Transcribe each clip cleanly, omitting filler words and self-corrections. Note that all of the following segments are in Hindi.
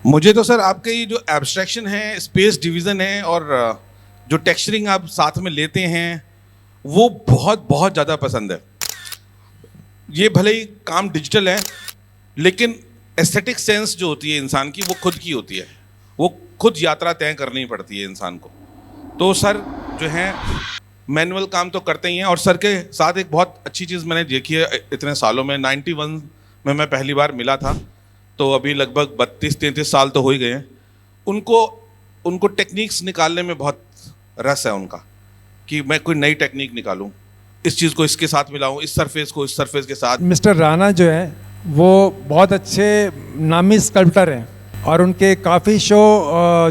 मुझे तो सर आपके ये जो एब्स्ट्रैक्शन है, स्पेस डिवीज़न है और जो टेक्सचरिंग आप साथ में लेते हैं वो बहुत बहुत ज़्यादा पसंद है। ये भले ही काम डिजिटल है लेकिन एस्थेटिक सेंस जो होती है इंसान की वो खुद की होती है, वो खुद यात्रा तय करनी पड़ती है इंसान को। तो सर जो है मैनुअल काम तो करते ही हैं और सर के साथ एक बहुत अच्छी चीज़ मैंने देखी है इतने सालों में। 91 में मैं पहली बार मिला था, तो अभी लगभग 32-33 साल तो हो ही गए हैं। उनको टेक्निक्स निकालने में बहुत रस है उनका, कि मैं कोई नई टेक्निक निकालूं, इस चीज़ को इसके साथ मिलाऊं, इस सरफेस को इस सरफेस के साथ। मिस्टर राणा जो है वो बहुत अच्छे नामी स्कल्प्टर हैं और उनके काफ़ी शो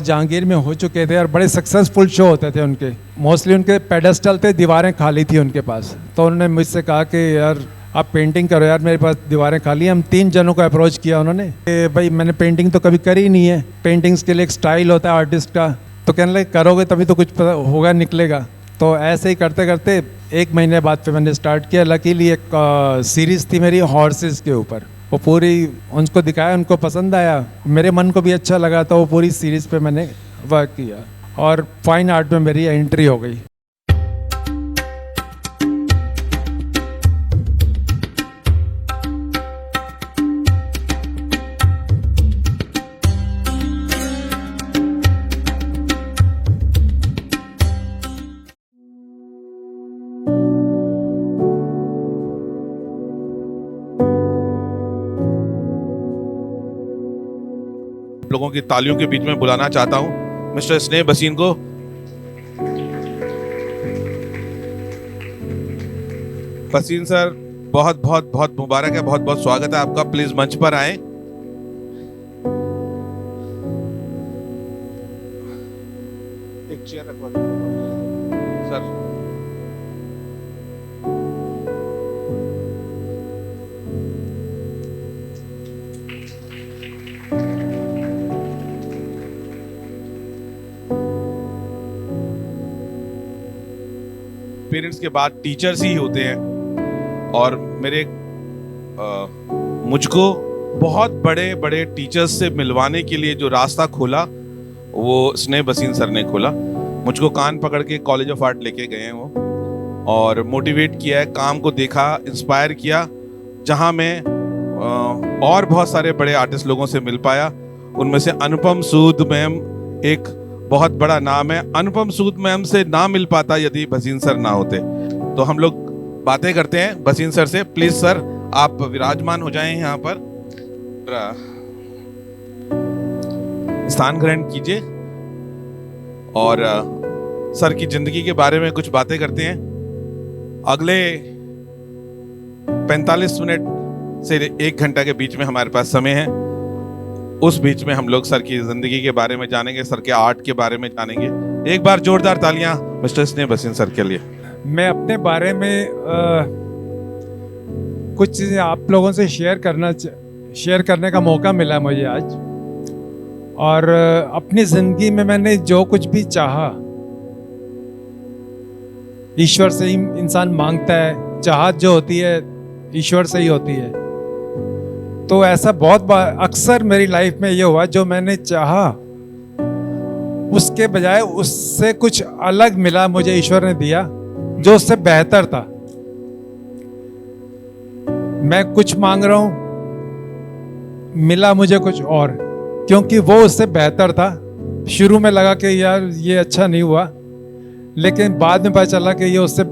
जहांगीर में हो चुके थे और बड़े सक्सेसफुल शो होते थे उनके। मोस्टली उनके पेडेस्टल थे, दीवारें खाली थी उनके पास। तो उन्होंने मुझसे कहा कि यार आप पेंटिंग करो यार, मेरे पास दीवारें खाली हैं। हम 3 जनों को अप्रोच किया उन्होंने कि भाई मैंने पेंटिंग तो कभी करी नहीं है, पेंटिंग्स के लिए एक स्टाइल होता है आर्टिस्ट का, तो कहने लगे करोगे तभी तो कुछ होगा, निकलेगा। तो ऐसे ही करते करते 1 महीने बाद फिर मैंने स्टार्ट किया। लकीली एक सीरीज़ थी मेरी हॉर्सेस के ऊपर, वो पूरी उनको दिखाया, उनको पसंद आया, मेरे मन को भी अच्छा लगा, तो वो पूरी सीरीज़ पे मैंने वर्क किया और फाइन आर्ट में मेरी एंट्री हो गई। लोगों की तालियों के बीच में बुलाना चाहता हूं मिस्टर स्नेह बसीन को। बसीन सर बहुत बहुत बहुत मुबारक है, बहुत बहुत स्वागत है आपका। प्लीज मंच पर आए। एक चेयर रखवा सर। पेरेंट्स के बाद टीचर्स ही होते हैं और मुझको बहुत बड़े बड़े टीचर्स से मिलवाने के लिए जो रास्ता खोला वो स्नेह बसीन सर ने खोला। मुझको कान पकड़ के कॉलेज ऑफ आर्ट लेके गए हैं वो, और मोटिवेट किया है, काम को देखा, इंस्पायर किया, जहां मैं और बहुत सारे बड़े आर्टिस्ट लोगों से मिल पाया। उनमें से अनुपम सूद मैम एक बहुत बड़ा नाम है। अनुपम सूद मैम से ना मिल पाता यदि बसीन सर ना होते। तो हम लोग बातें करते हैं बसीन सर से। प्लीज सर आप विराजमान हो जाएं, यहाँ पर स्थान ग्रहण कीजिए और सर की जिंदगी के बारे में कुछ बातें करते हैं। अगले 45 मिनट से 1 घंटा के बीच में हमारे पास समय है। उस बीच में हम लोग सर की जिंदगी के बारे में जानेंगे, सर के आर्ट के बारे में जानेंगे। एक बार जोरदार तालियां मिस्टर स्नेह बसीन सर के लिए। मैं अपने बारे में कुछ चीज़ें आप लोगों से शेयर करने का मौका मिला मुझे आज। और अपनी ज़िंदगी में मैंने जो कुछ भी चाहा, ईश्वर से ही इंसान मांगता है, चाहत जो होती है ईश्वर से ही होती है। तो ऐसा बहुत बार अक्सर मेरी लाइफ में ये हुआ, जो मैंने चाहा उसके बजाय उससे कुछ अलग मिला, मुझे ईश्वर ने दिया जो उससे बेहतर था। मैं कुछ मांग रहा हूं, मिला मुझे कुछ और, क्योंकि वो उससे बेहतर था। शुरू में लगा कि यार ये अच्छा नहीं हुआ, लेकिन बाद में पता चला कि ये उससे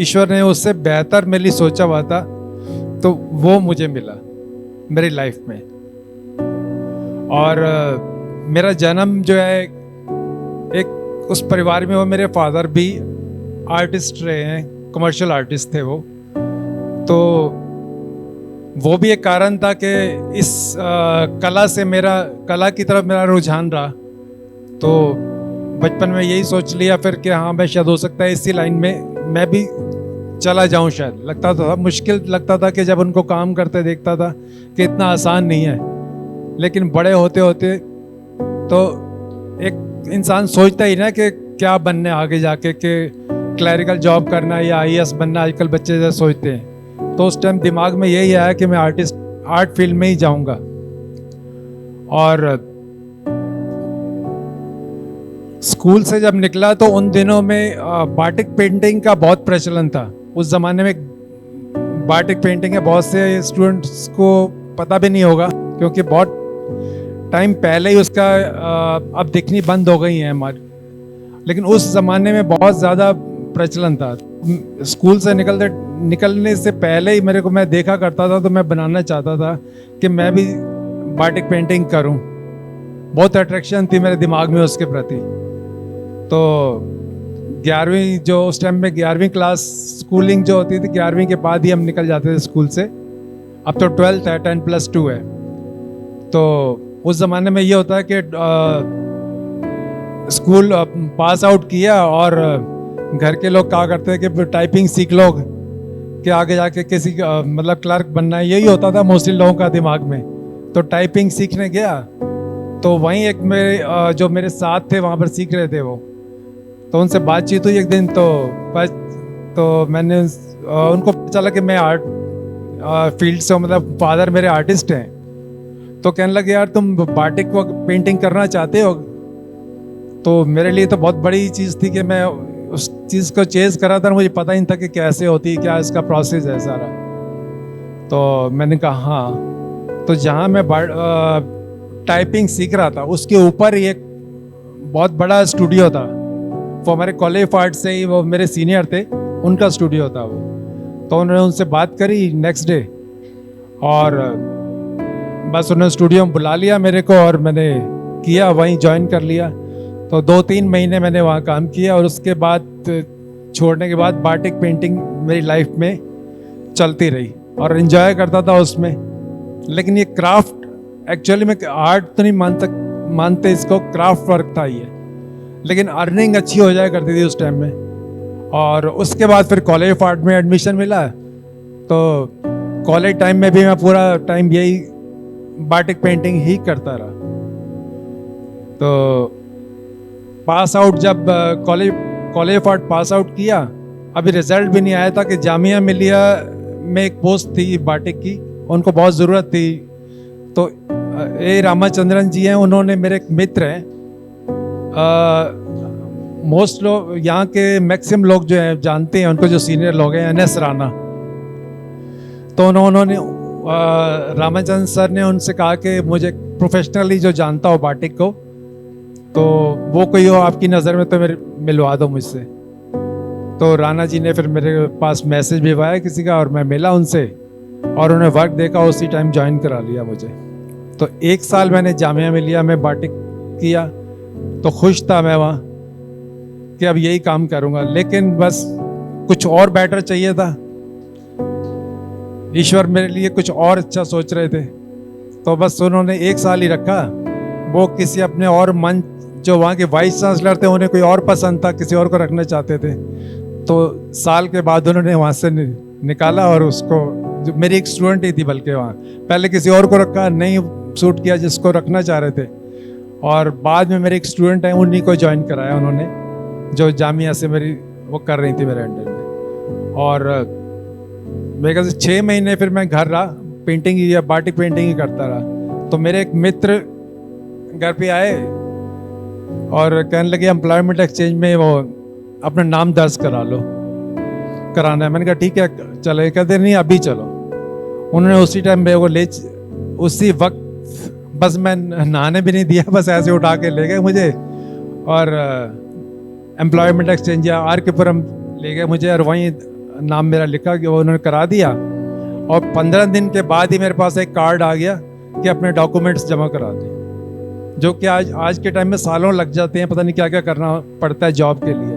ईश्वर ने उससे बेहतर मेरे लिए सोचा हुआ था, तो वो मुझे मिला मेरी लाइफ में। और मेरा जन्म जो है एक उस परिवार में, वो मेरे फादर भी आर्टिस्ट रहे हैं, कमर्शियल आर्टिस्ट थे वो। तो वो भी एक कारण था कि इस कला की तरफ मेरा रुझान रहा। तो बचपन में यही सोच लिया फिर कि हाँ मैं शायद हो सकता है इसी लाइन में मैं भी चला जाऊं। शायद लगता था मुश्किल, लगता था कि जब उनको काम करते देखता था कि इतना आसान नहीं है, लेकिन बड़े होते होते तो एक इंसान सोचता ही ना कि क्या बनने आगे जाके, कि क्लरिकल जॉब करना है या आईएएस बनना, आजकल बच्चे जैसे सोचते हैं। तो उस टाइम दिमाग में यही आया कि मैं आर्ट फील्ड में ही जाऊंगा। और स्कूल से जब निकला तो उन दिनों में बाटिक पेंटिंग का बहुत प्रचलन था। उस ज़माने में बाटिक पेंटिंग है, बहुत से स्टूडेंट्स को पता भी नहीं होगा क्योंकि बहुत टाइम पहले ही उसका अब दिखनी बंद हो गई है हमारी, लेकिन उस ज़माने में बहुत ज़्यादा प्रचलन था। स्कूल से निकलने से पहले ही मेरे को, मैं देखा करता था तो मैं बनाना चाहता था कि मैं भी बाटिक पेंटिंग करूं। बहुत अट्रैक्शन थी मेरे दिमाग में उसके प्रति। तो 11वीं, जो उस टाइम में 11वीं क्लास स्कूलिंग जो होती थी, 11वीं के बाद ही हम निकल जाते थे स्कूल से। अब तो 12th है, 10+2 है। तो उस ज़माने में ये होता है कि स्कूल पास आउट किया और घर के लोग क्या करते हैं कि टाइपिंग सीख लो कि आगे जाके किसी मतलब क्लर्क बनना है, यही होता था मोस्टली लोगों का दिमाग में। तो टाइपिंग सीखने गया तो वहीं एक मेरे जो मेरे साथ थे वहाँ पर सीख रहे थे वो, तो उनसे बातचीत हुई एक दिन। तो मैंने उनको पता चला कि मैं आर्ट फील्ड से, मतलब फादर मेरे आर्टिस्ट हैं। तो कहने लगे यार तुम बाटिक को पेंटिंग करना चाहते हो। तो मेरे लिए तो बहुत बड़ी चीज़ थी कि मैं उस चीज़ को चेज़ करा था, मुझे पता ही नहीं था कि कैसे होती है, क्या इसका प्रोसेस है सारा। तो मैंने कहा हाँ। तो जहाँ मैं टाइपिंग सीख रहा था उसके ऊपर ही एक बहुत बड़ा स्टूडियो था। वो हमारे कॉलेज ऑफ आर्ट से ही, वो मेरे सीनियर थे, उनका स्टूडियो था वो। तो उन्होंने उनसे बात करी नेक्स्ट डे और बस उन्होंने स्टूडियो में बुला लिया मेरे को और मैंने किया, वहीं ज्वाइन कर लिया। तो 2-3 महीने मैंने वहाँ काम किया और उसके बाद छोड़ने के बाद बाटिक पेंटिंग मेरी लाइफ में चलती रही और एंजॉय करता था उसमें। लेकिन ये क्राफ्ट एक्चुअली में आर्ट तो नहीं मानते इसको, क्राफ्ट वर्क था ये। लेकिन अर्निंग अच्छी हो जाया करती थी उस टाइम में। और उसके बाद फिर कॉलेज ऑफ आर्ट में एडमिशन मिला। तो कॉलेज टाइम में भी मैं पूरा टाइम यही बाटिक पेंटिंग ही करता रहा। तो पास आउट, जब college of art pass out किया, अभी रिजल्ट भी नहीं आया था कि जामिया मिलिया में एक पोस्ट थी बाटिक की, उनको बहुत ज़रूरत थी। तो ए रामाचंद्रन जी हैं, उन्होंने, मेरे एक मित्र हैं, मोस्ट लोग यहाँ के मैक्सिमम लोग जो हैं जानते हैं उनको, जो सीनियर लोग हैं, NS राणा। तो उन्होंने रामाचंद्र सर ने उनसे कहा कि मुझे प्रोफेशनली जो जानता हो बाटिक को, तो वो कोई हो आपकी नज़र में तो मेरे मिलवा दो मुझसे। तो राणा जी ने फिर मेरे पास मैसेज भिजवाया किसी का और मैं मिला उनसे और उन्हें वर्क देखा, उसी टाइम ज्वाइन करा लिया मुझे। तो 1 साल मैंने जामिया मिलिया में बाटिक किया। तो खुश था मैं वहाँ कि अब यही काम करूँगा, लेकिन बस कुछ और बेटर चाहिए था। ईश्वर मेरे लिए कुछ और अच्छा सोच रहे थे। तो बस उन्होंने 1 साल ही रखा। वो किसी अपने और मन, जो वहाँ के वाइस चांसलर थे, उन्हें कोई और पसंद था, किसी और को रखना चाहते थे। तो साल के बाद उन्होंने वहाँ से निकाला और उसको, जो मेरी एक स्टूडेंट ही थी बल्कि, वहाँ पहले किसी और को रखा, नहीं सूट किया जिसको रखना चाह रहे थे। और बाद में मेरे एक स्टूडेंट हैं, उन्हीं को ज्वाइन कराया उन्होंने, जो जामिया से मेरी वो कर रही थी मेरे अंडर में। और मेरे ख्याल से 6 महीने फिर मैं घर रहा, पेंटिंग या बाटिक पेंटिंग ही करता रहा। तो मेरे एक मित्र घर पे आए और कहने लगे एम्प्लॉयमेंट एक्सचेंज में वो अपना नाम दर्ज कराना है। मैंने कहा ठीक है चलो। कहते नहीं अभी चलो। उन्होंने उसी टाइम मेरे को उसी वक्त, बस मैं नहाने भी नहीं दिया, बस ऐसे उठा के ले गए मुझे और एम्प्लॉयमेंट एक्सचेंज या RK पुरम ले गए मुझे और वहीं नाम मेरा लिखा कि वो उन्होंने करा दिया। और 15 दिन के बाद ही मेरे पास एक कार्ड आ गया कि अपने डॉक्यूमेंट्स जमा करा दें, जो कि आज के टाइम में सालों लग जाते हैं, पता नहीं क्या क्या करना पड़ता है जॉब के लिए।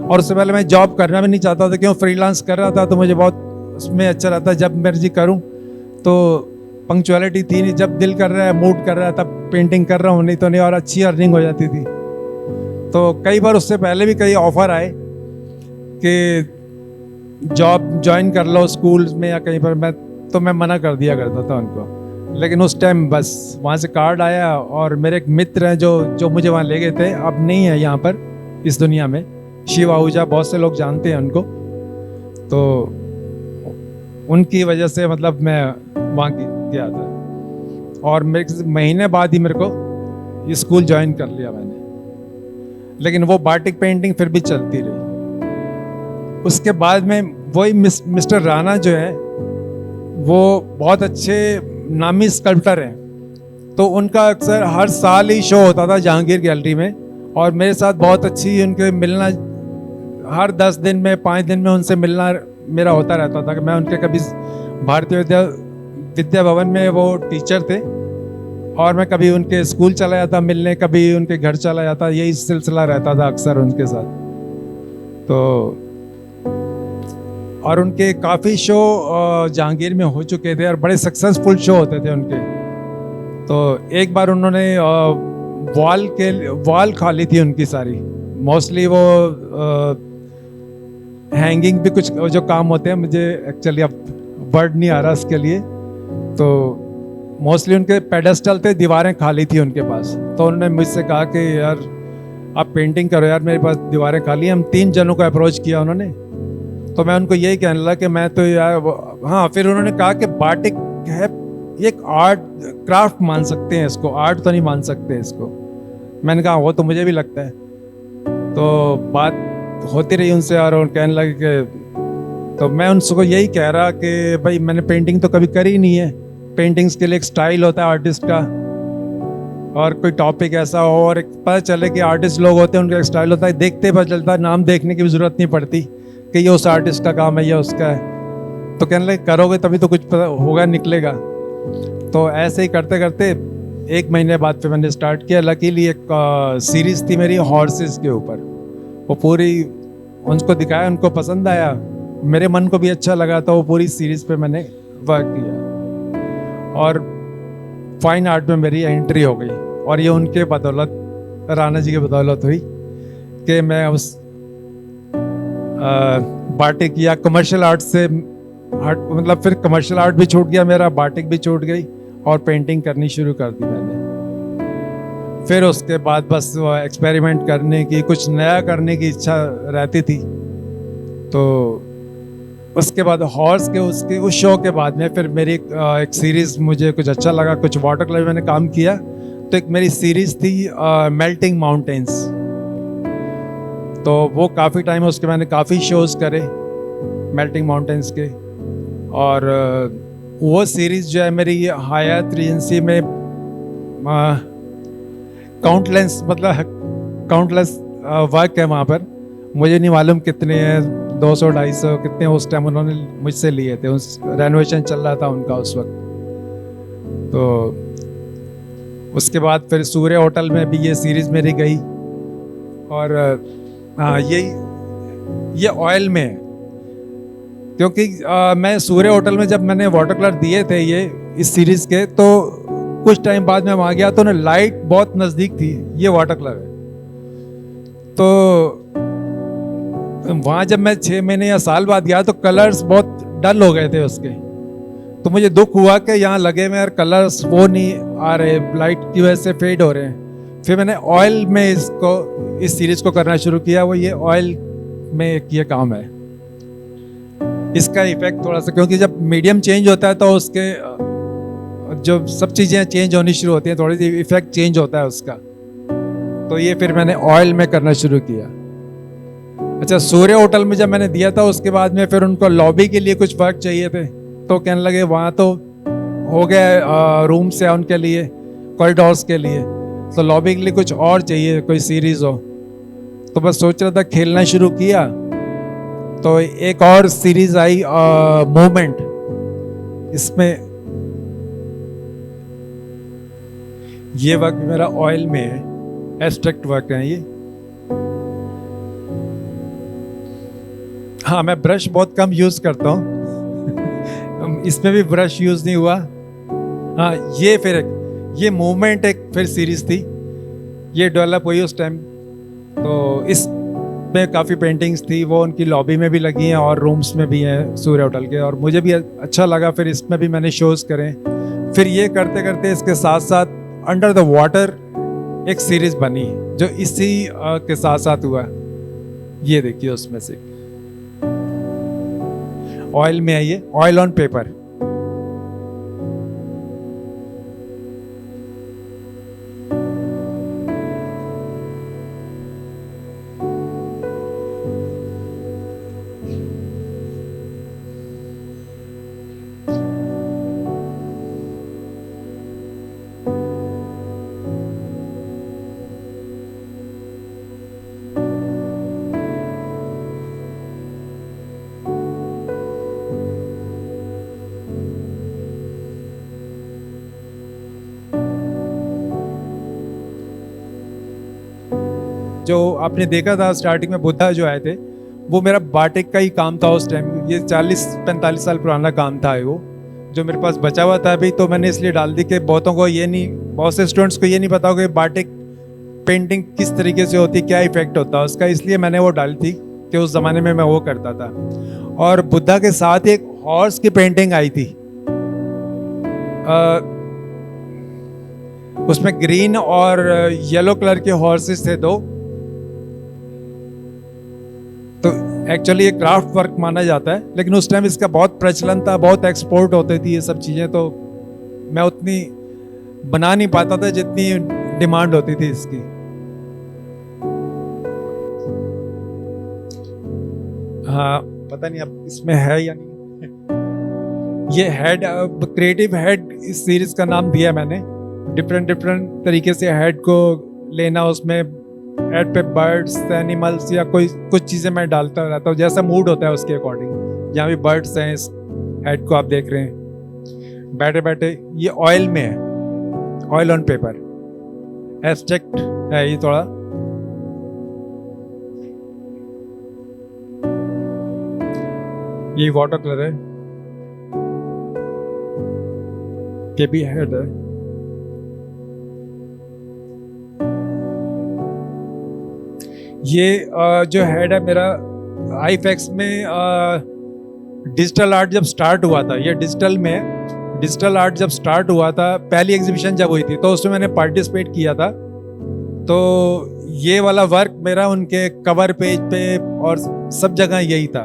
और उससे पहले मैं जॉब करना भी नहीं चाहता था, क्यों फ्रीलांस कर रहा था तो मुझे बहुत उसमें अच्छा रहता, जब मर्जी करूं। तो पंक्चुअलिटी थी नहीं, जब दिल कर रहा है, मूड कर रहा है, तब पेंटिंग कर रहा हूँ, नहीं तो नहीं। और अच्छी अर्निंग हो जाती थी। तो कई बार उससे पहले भी कई ऑफर आए कि जॉब ज्वाइन कर लो स्कूल में या कहीं पर, मैं मना कर दिया करता था उनको। लेकिन उस टाइम बस वहाँ से कार्ड आया और मेरे एक मित्र हैं जो मुझे वहाँ ले गए थे, अब नहीं है यहाँ पर इस दुनिया में, शिव आहूजा, बहुत से लोग जानते हैं उनको। तो उनकी वजह से मतलब मैं वहाँ गया था और मेरे महीने बाद ही मेरे को ये स्कूल ज्वाइन कर लिया मैंने। लेकिन वो बाटिक पेंटिंग फिर भी चलती रही। उसके बाद में वही मिस्टर राणा जो है वो बहुत अच्छे नामी स्कल्प्टर हैं, तो उनका अक्सर हर साल ही शो होता था जहांगीर गैलरी में, और मेरे साथ बहुत अच्छी उनके मिलना, हर 10 दिन में 5 दिन में उनसे मिलना मेरा होता रहता था। कि मैं उनके कभी भारतीय विद्या भवन में वो टीचर थे, और मैं कभी उनके स्कूल चला जाता मिलने, कभी उनके घर चला जाता, यही सिलसिला रहता था अक्सर उनके साथ। तो और उनके काफ़ी शो जहांगीर में हो चुके थे और बड़े सक्सेसफुल शो होते थे उनके। तो एक बार उन्होंने वॉल खा ली थी उनकी सारी, मोस्टली वो हैंगिंग भी कुछ जो काम होते हैं, मुझे एक्चुअली अब वर्ड नहीं आ रहा इसके लिए, तो मोस्टली उनके पेडेस्टल थे, दीवारें खाली थी उनके पास। तो उन्होंने मुझसे कहा कि यार आप पेंटिंग करो यार, मेरे पास दीवारें खाली हैं। हम 3 जनों को अप्रोच किया उन्होंने, तो मैं उनको यही कहने लगा कि मैं तो यार हाँ। फिर उन्होंने कहा कि बाटिक है ये एक आर्ट क्राफ्ट मान सकते हैं इसको, आर्ट तो नहीं मान सकते इसको। मैंने कहा वो तो मुझे भी लगता है। तो बात होती रही उनसे, और वो कहने लगे कि, तो मैं उनको यही कह रहा कि भाई मैंने पेंटिंग तो कभी करी नहीं है, पेंटिंग्स के लिए एक स्टाइल होता है आर्टिस्ट का, और कोई टॉपिक ऐसा हो और एक पता चले कि आर्टिस्ट लोग होते हैं उनका एक स्टाइल होता है, देखते पता चलता है, नाम देखने की भी ज़रूरत नहीं पड़ती कि ये उस आर्टिस्ट का काम है या उसका है। तो कहने लगे करोगे तभी तो कुछ पता होगा, निकलेगा। तो ऐसे ही करते करते 1 महीने बाद फिर मैंने स्टार्ट किया। लकीली एक सीरीज़ थी मेरी हॉर्सेस के ऊपर, वो पूरी उनको दिखाया, उनको पसंद आया, मेरे मन को भी अच्छा लगा, तो वो पूरी सीरीज़ पे मैंने वर्क किया और फाइन आर्ट में मेरी एंट्री हो गई। और ये उनके बदौलत, राणा जी के बदौलत हुई कि मैं उस बाटिक या कमर्शियल आर्ट से मतलब फिर कमर्शियल आर्ट भी छूट गया मेरा, बाटिक भी छूट गई, और पेंटिंग करनी शुरू कर दी मैंने। फिर उसके बाद बस एक्सपेरिमेंट करने की, कुछ नया करने की इच्छा रहती थी। तो उसके बाद हॉर्स के उस शो के बाद में फिर मेरी एक सीरीज़ मुझे कुछ अच्छा लगा, कुछ वाटर कलर मैंने काम किया। तो एक मेरी सीरीज़ थी मेल्टिंग माउंटेन्स, तो वो काफ़ी टाइम उसके मैंने काफ़ी शोज़ करे मेल्टिंग माउंटेन्स के। और वो सीरीज़ जो है मेरी हयात रीजेंसी में काउंटलेस वर्क है वहाँ पर। मुझे नहीं मालूम कितने हैं, 200-250 कितने उस टाइम उन्होंने मुझसे लिए थे, उस रेनोवेशन चल रहा था उनका उस वक्त। तो उसके बाद फिर सूर्य होटल में भी ये सीरीज़ मेरी गई। और हाँ, ये ऑयल में है, क्योंकि मैं सूर्य होटल में जब मैंने वाटर कलर दिए थे ये इस सीरीज़ के, तो कुछ टाइम बाद मैं वहाँ गया तो ना लाइट बहुत नज़दीक थी, ये वाटर कलर है। तो वहाँ जब मैं 6 महीने या साल बाद गया तो कलर्स बहुत डल हो गए थे उसके। तो मुझे दुख हुआ कि यहाँ लगे में यार कलर्स वो नहीं आ रहे, लाइट की वजह से फेड हो रहे हैं। फिर मैंने ऑयल में इस सीरीज़ को करना शुरू किया। वो ये ऑयल में एक ये काम है, इसका इफेक्ट थोड़ा सा, क्योंकि जब मीडियम चेंज होता है तो उसके जो सब चीज़ें चेंज होनी शुरू होती हैं, थोड़ी सी इफेक्ट चेंज होता है उसका। तो ये फिर मैंने ऑयल में करना शुरू किया। अच्छा, सूर्य होटल में जब मैंने दिया था उसके बाद में फिर उनको लॉबी के लिए कुछ वर्क चाहिए थे, तो कहने लगे वहाँ तो हो गया रूम्स है उनके लिए, कॉरिडोर्स के लिए, तो लॉबी के लिए कुछ और चाहिए, कोई सीरीज़ हो। तो बस सोच रहा था, खेलना शुरू किया तो एक और सीरीज़ आई मूवमेंट। इसमें ये वर्क मेरा ऑयल में है, एब्स्ट्रैक्ट वर्क है ये। हाँ, मैं ब्रश बहुत कम यूज़ करता हूँ इसमें भी ब्रश यूज़ नहीं हुआ। हाँ, ये मूवमेंट एक फिर सीरीज़ थी, ये डेवलप हुई उस टाइम। तो इसमें काफ़ी पेंटिंग्स थी, वो उनकी लॉबी में भी लगी हैं और रूम्स में भी हैं सूर्य होटल के, और मुझे भी अच्छा लगा। फिर इसमें भी मैंने शोज़ करें। फिर ये करते करते इसके साथ साथ अंडर द वाटर एक सीरीज़ बनी जो इसी के साथ साथ हुआ। ये देखिए, उसमें से ऑयल में है, ये ऑयल ऑन पेपर। जो आपने देखा था स्टार्टिंग में बुद्धा जो आए थे, वो मेरा बाटिक का ही काम था उस टाइम। ये 40-45 साल पुराना काम था वो, जो मेरे पास बचा हुआ था अभी, तो मैंने इसलिए डाल दी कि बहुतों को ये नहीं, बहुत से स्टूडेंट्स को ये नहीं पता होगा कि बाटिक पेंटिंग किस तरीके से होती है, क्या इफेक्ट होता है उसका, इसलिए मैंने वो डाली थी कि उस ज़माने में मैं वो करता था। और बुद्धा के साथ एक हॉर्स की पेंटिंग आई थी, उसमें ग्रीन और येलो कलर के हॉर्सेस थे दो। तो एक्चुअली ये क्राफ्ट वर्क माना जाता है, लेकिन उस टाइम इसका बहुत प्रचलन था, बहुत एक्सपोर्ट होती थी ये सब चीज़ें, तो मैं उतनी बना नहीं पाता था जितनी डिमांड होती थी इसकी। हाँ, पता नहीं अब इसमें है या नहीं। ये हेड, क्रिएटिव हेड इस सीरीज का नाम दिया मैंने। डिफरेंट तरीके से हेड को लेना, उसमें हेड पे बर्ड्स, एनिमल्स या कोई कुछ चीज़ें मैं डालता रहता हूँ, जैसा मूड होता है उसके अकॉर्डिंग। यहाँ भी बर्ड्स हैं, इस हेड को आप देख रहे हैं बैठे बैठे। ये ऑयल में है, ऑयल ऑन पेपर, एब्स्ट्रैक्ट है ये थोड़ा। ये वाटर कलर है, ये भी हेड है। ये जो हेड है मेरा आईफेक्स में डिजिटल आर्ट जब स्टार्ट हुआ था, ये डिजिटल आर्ट जब स्टार्ट हुआ था, पहली एग्जीबिशन जब हुई थी तो उसमें मैंने पार्टिसिपेट किया था। तो ये वाला वर्क मेरा उनके कवर पेज पे और सब जगह यही था।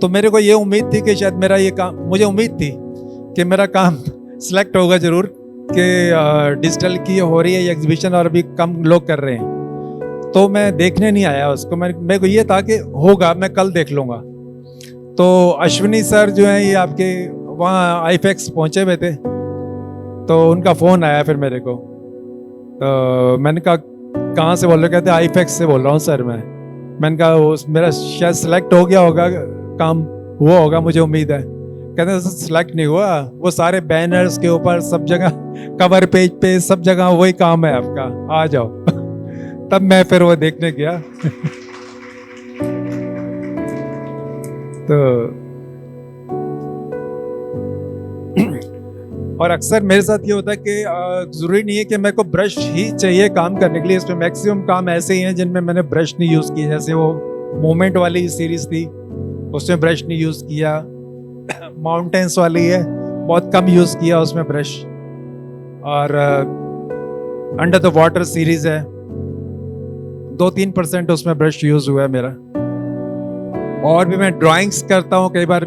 तो मेरे को ये उम्मीद थी कि शायद मेरा ये काम, मुझे उम्मीद थी कि मेरा काम सिलेक्ट होगा ज़रूर, कि डिजिटल की हो रही है ये एग्जीबिशन और अभी कम लोग कर रहे हैं। तो मैं देखने नहीं आया उसको, मेरे को ये था कि होगा, मैं कल देख लूँगा। तो अश्विनी सर जो हैं, ये आपके वहाँ आईफेक्स पहुँचे हुए थे, तो उनका फ़ोन आया फिर मेरे को। तो मैंने कहा कहाँ से बोल रहे? कहते आईफेक्स से बोल रहा हूँ सर मैंने कहा मेरा शायद सिलेक्ट हो गया होगा, काम हुआ होगा, मुझे उम्मीद है। कहते सिलेक्ट नहीं हुआ, वो सारे बैनर्स के ऊपर सब जगह, कवर पेज पे सब जगह वही काम है आपका, आ जाओ। तब मैं फिर वो देखने गया। तो और अक्सर मेरे साथ ये होता है कि ज़रूरी नहीं है कि मेरे को ब्रश ही चाहिए काम करने के लिए। इसमें मैक्सिमम काम ऐसे ही हैं जिनमें मैंने ब्रश नहीं यूज़ किया, जैसे वो मोमेंट वाली सीरीज थी, उसमें ब्रश नहीं यूज़ किया। माउंटेन्स वाली है, बहुत कम यूज़ किया उसमें ब्रश। और अंडर द वाटर सीरीज है, 2-3% उसमें ब्रश यूज़ हुआ है मेरा। और भी मैं ड्राइंग्स करता हूँ कई बार,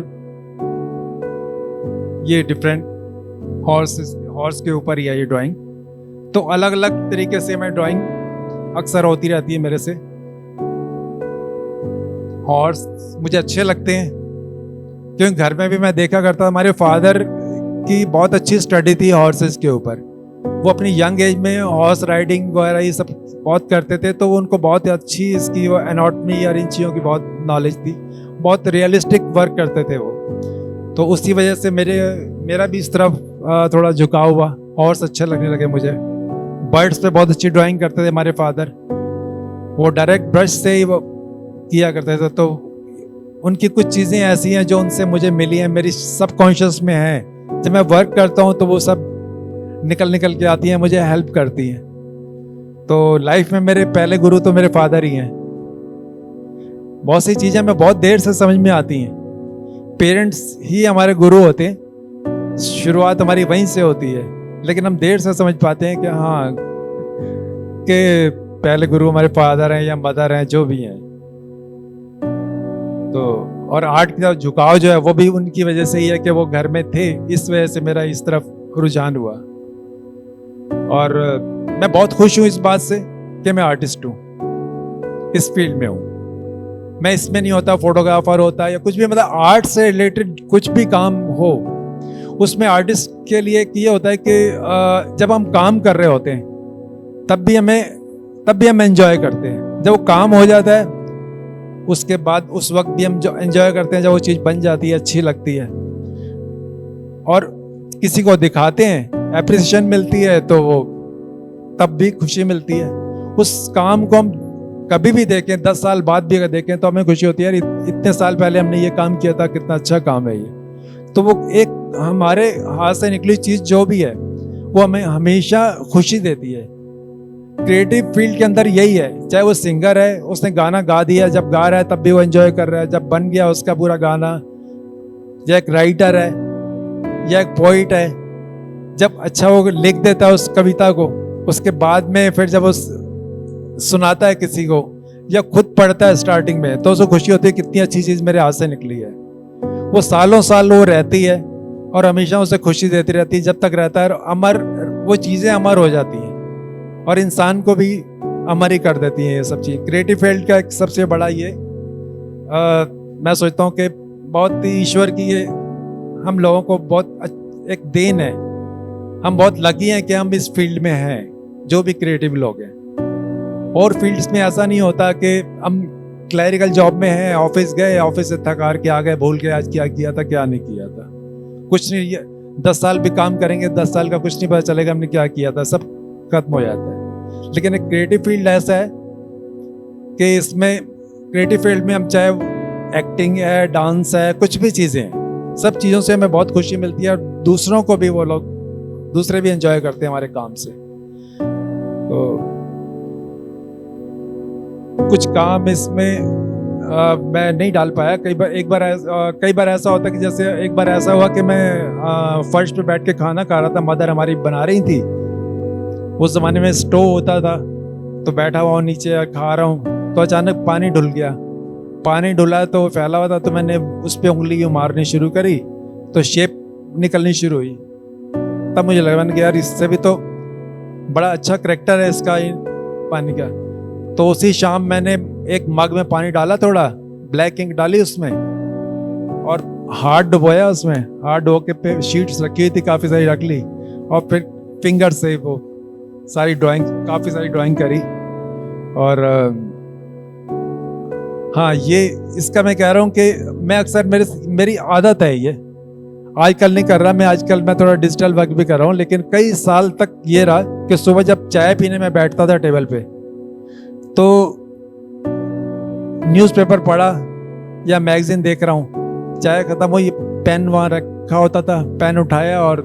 ये डिफरेंट हॉर्स के ऊपर ही है ये ड्राइंग। तो अलग अलग तरीके से मैं ड्राइंग अक्सर होती रहती है मेरे से। हॉर्स मुझे अच्छे लगते हैं क्योंकि घर में भी मैं देखा करता, हमारे फादर की बहुत अच्छी स्टडी थी हॉर्सेस के ऊपर। वो अपनी यंग एज में हॉर्स राइडिंग वगैरह ये सब बहुत करते थे, तो उनको बहुत अच्छी इसकी वो एनाटॉमी और इन चीज़ों की बहुत नॉलेज थी, बहुत रियलिस्टिक वर्क करते थे वो। तो उसी वजह से मेरा भी इस तरफ थोड़ा झुकाव हुआ, हॉर्स अच्छे लगने लगे मुझे। बर्ड्स पे बहुत अच्छी ड्राइंग करते थे हमारे फादर, वो डायरेक्ट ब्रश से ही वो किया करते थे। तो उनकी कुछ चीज़ें ऐसी हैं जो उनसे मुझे मिली हैं, मेरी सबकॉन्शियस में हैं। जब मैं वर्क करता हूँ तो वो सब निकल के आती हैं, मुझे हेल्प करती हैं। तो लाइफ में मेरे पहले गुरु तो मेरे फादर ही हैं। बहुत सी चीज़ें मैं बहुत देर से समझ में आती हैं। पेरेंट्स ही हमारे गुरु होते हैं, शुरुआत हमारी वहीं से होती है, लेकिन हम देर से समझ पाते हैं कि हाँ, कि पहले गुरु हमारे फादर हैं या मदर हैं, जो भी हैं। तो और आर्ट का झुकाव जो है वो भी उनकी वजह से ही है कि वो घर में थे, इस वजह से मेरा इस तरफ रुझान हुआ। और मैं बहुत खुश हूँ इस बात से कि मैं आर्टिस्ट हूँ, इस फील्ड में हूँ। मैं इसमें नहीं होता फोटोग्राफर होता या कुछ भी, मतलब आर्ट से रिलेटेड कुछ भी काम हो, उसमें आर्टिस्ट के लिए ये होता है कि जब हम काम कर रहे होते हैं तब भी हम एंजॉय करते हैं। जब वो काम हो जाता है उसके बाद उस वक्त भी हम जो एंजॉय करते हैं, जब वो चीज़ बन जाती है, अच्छी लगती है और किसी को दिखाते हैं, एप्रिसिएशन मिलती है, तो वो तब भी खुशी मिलती है। उस काम को हम कभी भी देखें, 10 साल बाद भी अगर देखें तो हमें खुशी होती है, यार इतने साल पहले हमने ये काम किया था, कितना अच्छा काम है ये। तो वो एक हमारे हाथ से निकली चीज़ जो भी है वो हमें हमेशा खुशी देती है। क्रिएटिव फील्ड के अंदर यही है, चाहे वो सिंगर है, उसने गाना गा दिया, जब गा रहा है तब भी वो एंजॉय कर रहा है, जब बन गया उसका पूरा गाना, या एक राइटर है या एक पोइट है, जब अच्छा वो लिख देता है उस कविता को, उसके बाद में फिर जब उस सुनाता है किसी को या खुद पढ़ता है स्टार्टिंग में, तो उसको खुशी होती है कितनी अच्छी चीज़ मेरे हाथ से निकली है। वो सालों साल वो रहती है और हमेशा उसे खुशी देती रहती है जब तक रहता है, और अमर, वो चीज़ें अमर हो जाती हैं और इंसान को भी अमर ही कर देती हैं ये सब चीज़। क्रिएटिव फील्ड का एक सबसे बड़ा ये मैं सोचता हूँ कि बहुत ही ईश्वर की ये हम लोगों को बहुत एक देन है। हम बहुत लकी हैं कि हम इस फील्ड में हैं, जो भी क्रिएटिव लोग हैं। और फील्ड्स में ऐसा नहीं होता कि हम क्लरिकल जॉब में हैं, ऑफिस गए, ऑफिस से थक हार के आ गए, भूल के आज क्या किया था क्या नहीं किया था, कुछ नहीं। 10 साल भी काम करेंगे, 10 साल का कुछ नहीं पता चलेगा हमने क्या किया था, सब खत्म हो जाता है। लेकिन एक क्रिएटिव फील्ड ऐसा है कि इसमें क्रिएटिव फील्ड में हम चाहे एक्टिंग है, डांस है, कुछ भी चीज़ें हैं, सब चीज़ों से हमें बहुत खुशी मिलती है और दूसरों को भी, वो लोग दूसरे भी एंजॉय करते हैं हमारे काम से। तो कुछ काम इसमें मैं नहीं डाल पाया। कई बार ऐसा होता कि जैसे एक बार ऐसा हुआ कि मैं फर्श पे बैठ के खाना खा रहा था, मदर हमारी बना रही थी। उस ज़माने में स्टोव होता था, तो बैठा हुआ हूँ नीचे खा रहा हूँ, तो अचानक पानी डुल गया। पानी डुला तो फैला हुआ था, तो मैंने उस पर उंगली मारनी शुरू करी, तो शेप निकलनी शुरू हुई। तब मुझे लगा, मैंने कहा यार इससे भी तो बड़ा अच्छा करैक्टर है इसका पानी का। तो उसी शाम मैंने एक मग में पानी डाला, थोड़ा ब्लैक इंक डाली उसमें और हाथ डुबोया उसमें। हाथ डुबो के पे शीट्स रखी हुई थी, काफ़ी सारी रख ली, और फिर फिंगर से वो सारी ड्राइंग, काफ़ी सारी ड्राइंग करी। और हाँ, ये इसका मैं कह रहा हूँ कि मैं अक्सर मेरी आदत है ये। आजकल नहीं कर रहा मैं, आजकल मैं थोड़ा डिजिटल वर्क भी कर रहा हूँ, लेकिन कई साल तक ये रहा कि सुबह जब चाय पीने में बैठता था टेबल पे, तो न्यूज़पेपर पढ़ा या मैगजीन देख रहा हूँ, चाय खत्म हुई, पेन वहाँ रखा होता था, पेन उठाया और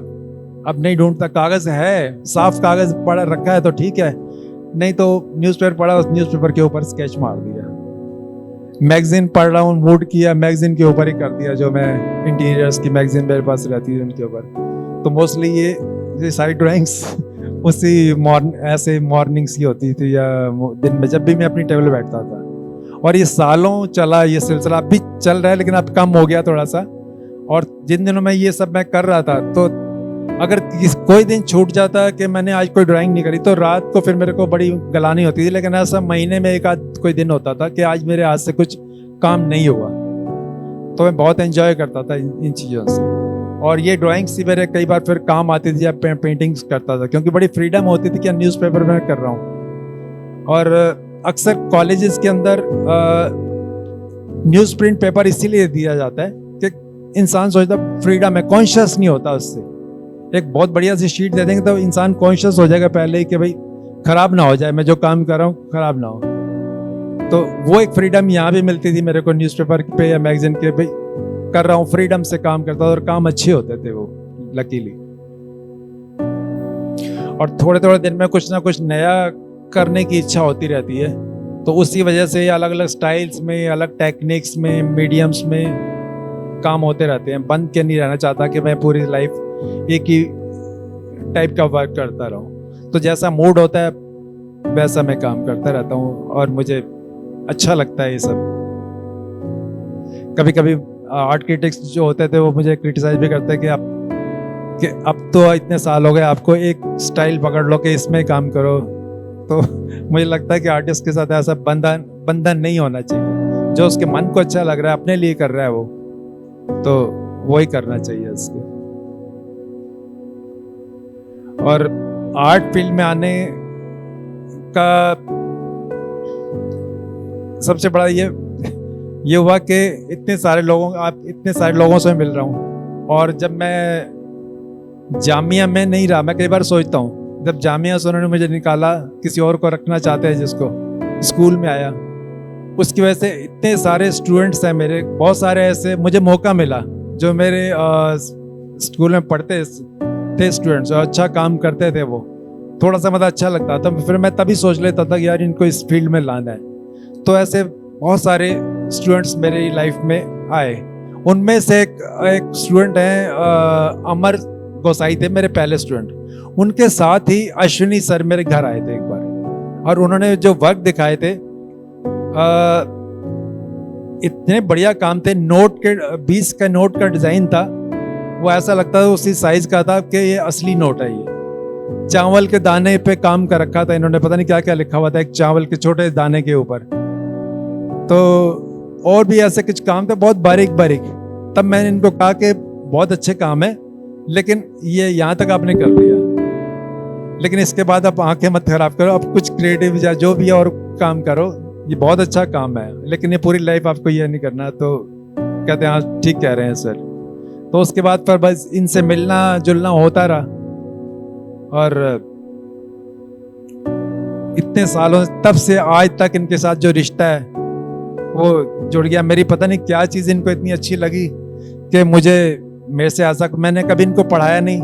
अब नहीं ढूंढता, कागज़ है, साफ कागज़ पड़ा रखा है तो ठीक है, नहीं तो न्यूज़पेपर पढ़ा, उस न्यूज़पेपर के ऊपर स्केच मार दिया। मैगजीन पढ़ रहा हूँ, मूड किया, मैगजीन के ऊपर ही कर दिया, जो मैं इंटीरियर्स की मैगजीन मेरे पास रहती है उनके ऊपर। तो मोस्टली ये सारी ड्राइंग्स उसी ऐसे मॉर्निंग्स की होती थी या दिन में, जब भी मैं अपनी टेबल बैठता था। और ये सालों चला ये सिलसिला, अभी चल रहा है लेकिन अब कम हो गया थोड़ा सा। और जिन दिनों में ये सब मैं कर रहा था, तो अगर कोई दिन छूट जाता कि मैंने आज कोई ड्राइंग नहीं करी, तो रात को फिर मेरे को बड़ी गलानी होती थी। लेकिन ऐसा महीने में एक आध कोई दिन होता था कि आज मेरे हाथ से कुछ काम नहीं हुआ, तो मैं बहुत एंजॉय करता था इन चीज़ों से। और ये ड्राइंग्स ही मेरे कई बार फिर काम आती थी, या पेंटिंग्स करता था, क्योंकि बड़ी फ्रीडम होती थी कि न्यूज़पेपर में कर रहा हूँ। और अक्सर कॉलेजेस के अंदर न्यूज़ प्रिंट पेपर इसीलिए दिया जाता है कि इंसान सोचता फ्रीडम है, कॉन्शियस नहीं होता उससे। एक बहुत बढ़िया सी शीट दे देंगे तो इंसान कॉन्शियस हो जाएगा पहले ही कि भाई खराब ना हो जाए, मैं जो काम कर रहा हूँ खराब ना हो। तो वो एक फ्रीडम यहाँ भी मिलती थी मेरे को, न्यूज़पेपर पे या मैगजीन के, भाई कर रहा हूँ, फ्रीडम से काम करता था और काम अच्छे होते थे वो, लकीली। और थोड़े थोड़े दिन में कुछ ना कुछ नया करने की इच्छा होती रहती है, तो उसी वजह से अलग अलग स्टाइल्स में, अलग टेक्निक्स में, मीडियम्स में काम होते रहते हैं। बंद के नहीं रहना चाहता कि मैं पूरी लाइफ एक ही टाइप का वर्क करता रहूं। तो जैसा मूड होता है वैसा मैं काम करता रहता हूं और मुझे अच्छा लगता है ये सब। कभी कभी आर्ट क्रिटिक्स जो होते थे वो मुझे क्रिटिसाइज भी करते हैं कि अब तो इतने साल हो गए, आपको एक स्टाइल पकड़ लो कि इसमें काम करो। तो मुझे लगता है कि आर्टिस्ट के साथ ऐसा बंधन नहीं होना चाहिए। जो उसके मन को अच्छा लग रहा है, अपने लिए कर रहा है वो, तो वही करना चाहिए उसको। और आर्ट फील्ड में आने का सबसे बड़ा ये हुआ कि इतने सारे लोगों से मिल रहा हूँ। और जब मैं जामिया में नहीं रहा, मैं कई बार सोचता हूँ जब जामिया से उन्होंने मुझे निकाला, किसी और को रखना चाहते हैं जिसको, स्कूल में आया। उसकी वजह से इतने सारे स्टूडेंट्स हैं मेरे, बहुत सारे ऐसे मुझे मौका मिला जो मेरे स्कूल में पढ़ते थे स्टूडेंट्स और अच्छा काम करते थे। वो थोड़ा सा मतलब अच्छा लगता था, फिर मैं तभी सोच लेता था कि यार इनको इस फील्ड में लाना है। तो ऐसे बहुत सारे स्टूडेंट्स मेरी लाइफ में आए। उनमें से एक स्टूडेंट हैं अमर गोसाई थे मेरे पहले स्टूडेंट। उनके साथ ही अश्विनी सर मेरे घर आए थे एक बार, और उन्होंने जो वर्क दिखाए थे इतने बढ़िया काम थे। नोट के 20 का नोट का डिजाइन था, वो ऐसा लगता था उसी साइज का था कि ये असली नोट है। ये चावल के दाने पे काम कर रखा था इन्होंने, पता नहीं क्या क्या लिखा हुआ था एक चावल के छोटे दाने के ऊपर। तो और भी ऐसे कुछ काम थे बहुत बारीक बारीक। तब मैंने इनको कहा कि बहुत अच्छे काम है, लेकिन ये यहाँ तक आपने कर लिया, लेकिन इसके बाद आप आंखें मत खराब करो, आप कुछ क्रिएटिव या जो भी और काम करो, ये बहुत अच्छा काम है, लेकिन ये पूरी लाइफ आपको ये नहीं करना। तो कहते हैं हाँ ठीक कह रहे हैं सर। तो उसके बाद पर बस इनसे मिलना जुलना होता रहा, और इतने सालों तब से आज तक इनके साथ जो रिश्ता है वो जुड़ गया। मेरी पता नहीं क्या चीज़ इनको इतनी अच्छी लगी कि मेरे से ऐसा, मैंने कभी इनको पढ़ाया नहीं,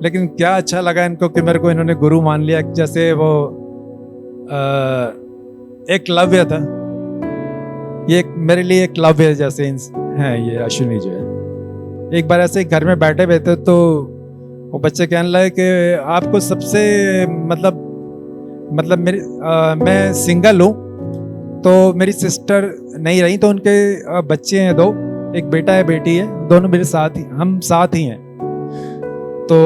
लेकिन क्या अच्छा लगा इनको कि मेरे को इन्होंने गुरु मान लिया। जैसे वो एक लव्य था, ये मेरे लिए एक लव्य जैसे हैं ये अश्विनी जो है। एक बार ऐसे घर में बैठे हुए थे तो वो बच्चे कहने लगे कि आपको सबसे मतलब मैं सिंगल हूँ, तो मेरी सिस्टर नहीं रही, तो उनके बच्चे हैं 2, एक बेटा है बेटी है, दोनों मेरे साथ ही, हम साथ ही हैं। तो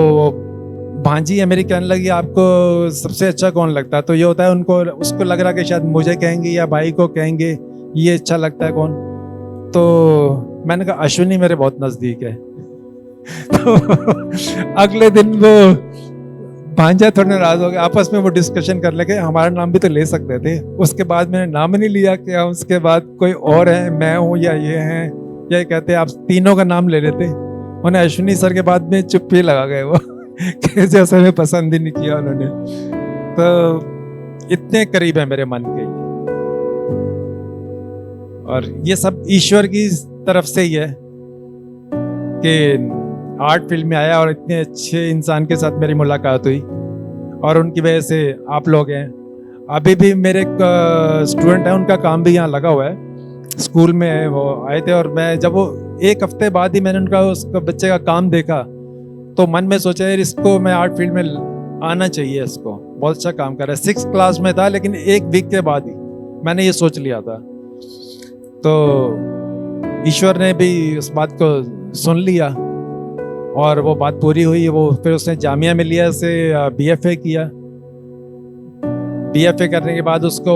भांजी है मेरी कहने लगी आपको सबसे अच्छा कौन लगता है? तो ये होता है उसको लग रहा कि शायद मुझे कहेंगे या भाई को कहेंगे ये अच्छा लगता है कौन। तो मैंने कहा अश्विनी मेरे बहुत नज़दीक है। तो अगले दिन वो भांजा थोड़ा नाराज हो गया, आपस में वो डिस्कशन कर लगे हमारा नाम भी तो ले सकते थे। उसके बाद मैंने नाम नहीं लिया कि उसके बाद कोई और है, मैं हूँ या ये हैं, या कहते आप तीनों का नाम ले लेते। उन्हें अश्विनी सर के बाद में चुप्पी लगा गए वो कि जैसे मैं पसंद ही नहीं किया उन्होंने। तो इतने करीब है मेरे मन के, और ये सब ईश्वर की तरफ से ही है कि आर्ट फील्ड में आया और इतने अच्छे इंसान के साथ मेरी मुलाकात हुई, और उनकी वजह से आप लोग हैं। अभी भी मेरे एक स्टूडेंट है, उनका काम भी यहाँ लगा हुआ है, स्कूल में है, वो आए थे। और मैं जब वो 1 हफ्ते बाद ही मैंने उसका बच्चे का काम देखा तो मन में सोचा यार इसको मैं आर्ट फील्ड में आना चाहिए, इसको बहुत अच्छा काम कर रहा है। 6th क्लास में था, लेकिन 1 वीक के बाद ही मैंने ये सोच लिया था। तो ईश्वर ने भी उस बात को सुन लिया और वो बात पूरी हुई। वो फिर उसने जामिया मिलिया से BFA किया। BFA करने के बाद उसको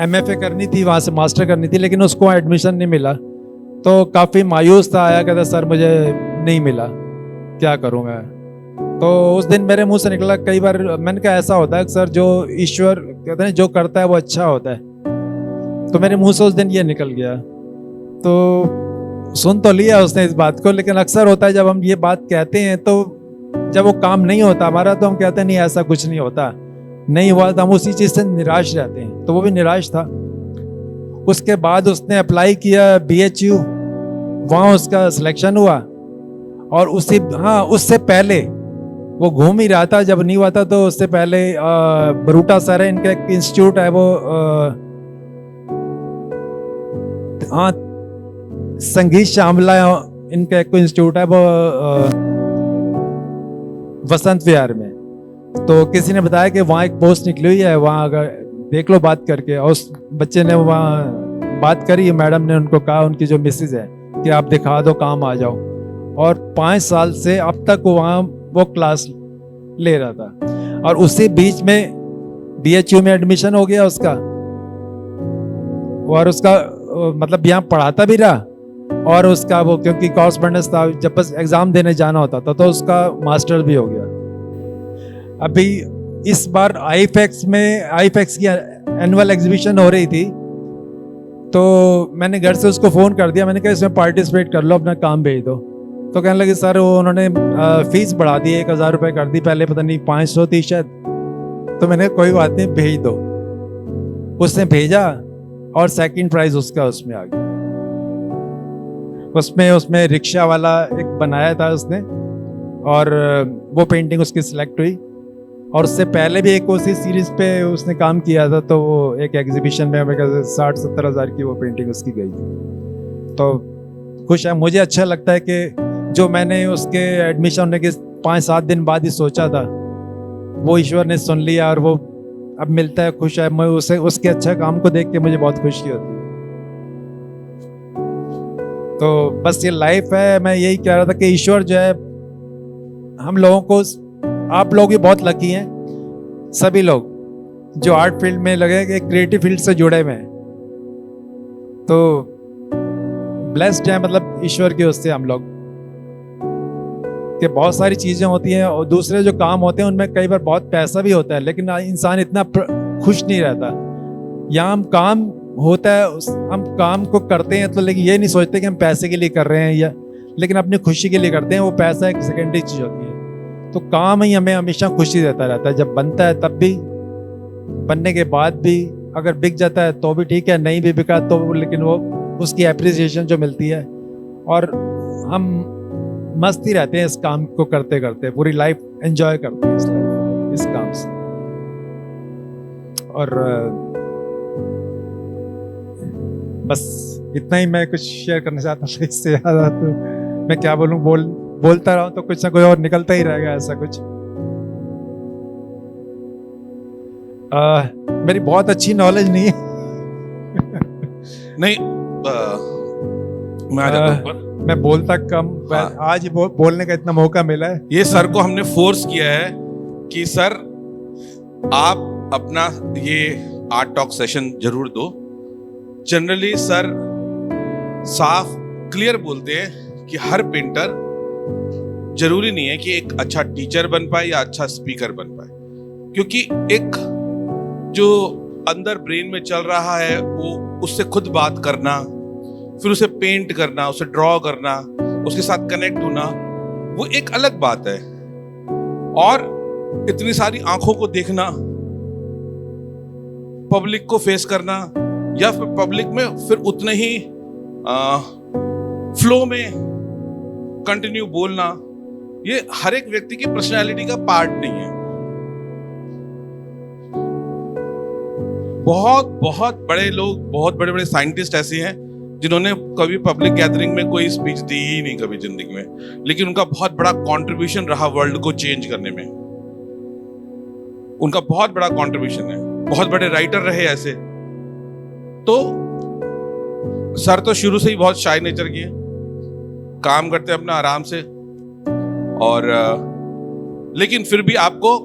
MFA करनी थी, वहाँ से मास्टर करनी थी, लेकिन उसको एडमिशन नहीं मिला। तो काफ़ी मायूस था, आया कहता सर मुझे नहीं मिला, क्या करूँ मैं। तो उस दिन मेरे मुंह से निकला, कई बार मैंने कहा ऐसा होता है सर, जो ईश्वर कहते हैं जो करता है वो अच्छा होता है। तो मेरे मुंह से उस दिन ये निकल गया। तो सुन तो लिया उसने इस बात को, लेकिन अक्सर होता है जब हम ये बात कहते हैं तो जब वो काम नहीं होता हमारा तो हम कहते हैं नहीं ऐसा कुछ नहीं होता, नहीं हुआ, तो हम उसी चीज़ से निराश रहते हैं। तो वो भी निराश था। उसके बाद उसने अप्लाई किया BHU, वहाँ उसका सिलेक्शन हुआ। और उससे पहले वो घूम ही रहा था, जब नहीं हुआ था तो उससे पहले बरूटा सर है, इनका एक इंस्टीट्यूट है वो संगीत श्यामला इनका एक इंस्टीट्यूट है वो वसंत विहार में। तो किसी ने बताया कि वहाँ एक पोस्ट निकली हुई है, वहाँ अगर देख लो बात करके। और उस बच्चे ने वहाँ बात करी, मैडम ने उनको कहा उनकी जो मिसेज है कि आप दिखा दो काम आ जाओ। और 5 साल से अब तक वहाँ वो क्लास ले रहा था। और उसी बीच में BHU में एडमिशन हो गया उसका, और उसका मतलब यहाँ पढ़ाता भी रहा, और उसका वो क्योंकि कॉरेस्पॉन्डेंस था, जब बस एग्जाम देने जाना होता था तो उसका मास्टर भी हो गया। अभी इस बार IFEX की एनुअल एग्जीबिशन हो रही थी, तो मैंने घर से उसको फ़ोन कर दिया, मैंने कहा इसमें पार्टिसिपेट कर लो, अपना काम भेज दो। तो कहने लगे सर वो उन्होंने फीस बढ़ा दी, 1000 रुपये कर दी, पहले पता नहीं 500 थी शायद, तो मैंने कोई बात नहीं, भेज दो। उसने भेजा और सेकंड प्राइज उसका उसमें आ गया। उसमें रिक्शा वाला एक बनाया था उसने, और वो पेंटिंग उसकी सिलेक्ट हुई। और उससे पहले भी एक उसी सीरीज पे उसने काम किया था, तो वो एक एग्जीबिशन में हमें 60-70 हज़ार की वो पेंटिंग उसकी गई थी। तो खुश है, मुझे अच्छा लगता है कि जो मैंने उसके एडमिशन होने के 5-7 दिन बाद ही सोचा था, वो ईश्वर ने सुन लिया और वो अब मिलता है। खुश है मैं उसे, उसके अच्छा काम को देख के मुझे बहुत खुशी होती है। तो बस ये लाइफ है। मैं यही कह रहा था कि ईश्वर जो है, हम लोगों को, आप लोग भी बहुत लकी हैं, सभी लोग जो आर्ट फील्ड में लगे, क्रिएटिव फील्ड से जुड़े हुए हैं, तो ब्लेस्ड हैं, मतलब ईश्वर की उससे हम लोग। कि बहुत सारी चीजें होती हैं और दूसरे जो काम होते हैं उनमें कई बार बहुत पैसा भी होता है, लेकिन इंसान इतना खुश नहीं रहता। यहाँ हम काम होता है, हम काम को करते हैं तो, लेकिन ये नहीं सोचते कि हम पैसे के लिए कर रहे हैं, या लेकिन अपनी खुशी के लिए करते हैं। वो पैसा एक सेकेंडरी चीज होती है। तो काम ही हमें हमेशा खुशी देता रहता है, जब बनता है तब भी, बनने के बाद भी। अगर बिक जाता है तो भी ठीक है, नहीं भी बिका तो, लेकिन वो उसकी एप्रिसिएशन जो मिलती है, और हम मस्ती रहते हैं इस काम को करते करते, पूरी लाइफ एंजॉय करते हैं इस काम से। और बस इतना ही मैं कुछ शेयर करना चाहता था। इससे ज़्यादा तो मैं क्या बोलूं, बोलता रहा तो कुछ ना कुछ और निकलता ही रहेगा, ऐसा कुछ। मेरी बहुत अच्छी नॉलेज नहीं है। नहीं, मैं आ जाता हूं ऊपर। मैं बोलता कम। हाँ। आज ही बोलने का इतना मौका मिला है। ये सर को हमने फोर्स किया है कि सर आप अपना ये आर्ट टॉक सेशन जरूर दो। जनरली सर साफ क्लियर बोलते हैं कि हर पेंटर जरूरी नहीं है कि एक अच्छा टीचर बन पाए या अच्छा स्पीकर बन पाए, क्योंकि एक जो अंदर ब्रेन में चल रहा है वो उससे खुद बात करना, फिर उसे पेंट करना, उसे ड्रॉ करना, उसके साथ कनेक्ट होना, वो एक अलग बात है। और इतनी सारी आंखों को देखना, पब्लिक को फेस करना, या फिर पब्लिक में फिर उतने ही फ्लो में कंटिन्यू बोलना, ये हर एक व्यक्ति की पर्सनालिटी का पार्ट नहीं है। बहुत बहुत बड़े लोग, बहुत बड़े बड़े साइंटिस्ट ऐसे हैं जिन्होंने कभी पब्लिक गैदरिंग में कोई स्पीच दी ही नहीं कभी जिंदगी में, लेकिन उनका बहुत बड़ा कंट्रीब्यूशन रहा वर्ल्ड को चेंज करने में। उनका बहुत बड़ा कंट्रीब्यूशन है। बहुत बड़े राइटर रहे ऐसे। तो सर तो शुरू से ही बहुत शाय नेचर की है, काम करते हैं अपना आराम से, और लेकिन फिर भी आपको